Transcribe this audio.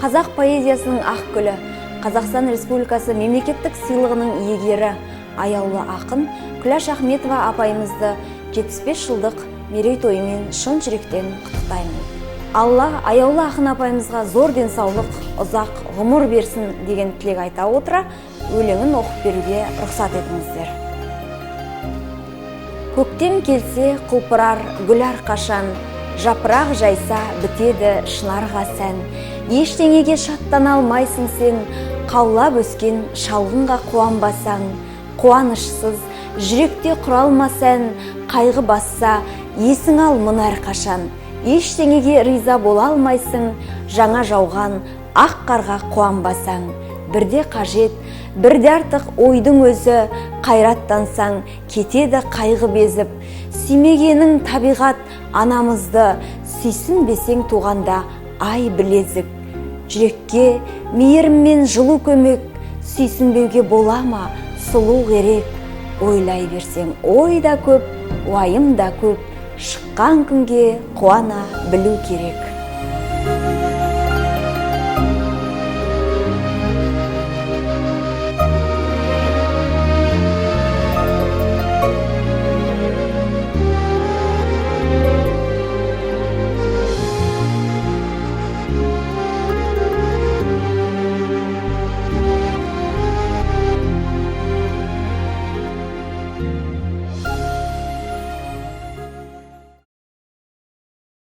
Қазақ поэзиясының ақ гүлі, Қазақстан Республикасы мемлекеттік сыйлығының иегері, аяулы ақын Күләш Ахметова апайымызды 75 жылдық мерейтойымен шын жүректен құттықтаймын. Алла аяулы ақын апайымызға зор денсаулық, ұзақ ғұмыр берсін деген тілек айта отыра, өлеңін оқып беруге рұқсат етіңіздер. Көктем келсе құлпырар гүл әрқашан, жапырақ жайса бітеді шынарға сән. Ештеңеге шаттана алмайсың сен, қаулап өскен шалғынға қуанбасаң. Қуанышсыз жүректе құралмасаң, қайғы басса есің ал мұн әрқашан. Ештеңеге риза бола алмайсың, жаңа жауған ақ қарға қуанбасаң. Бірде қажет, бірде артық ойдың өзі, қайраттансаң кетеді қайғы безіп. Сүймегенің табиғат анамызды, сүйсінбесең туғанда ай білезік. Жүрекке мейіріммен жылу көмек, сүйсінбеуге бола ма сұлу керек. Ойлай берсең ой да көп, уайым да көп, шыққан күнге қуана білу керек.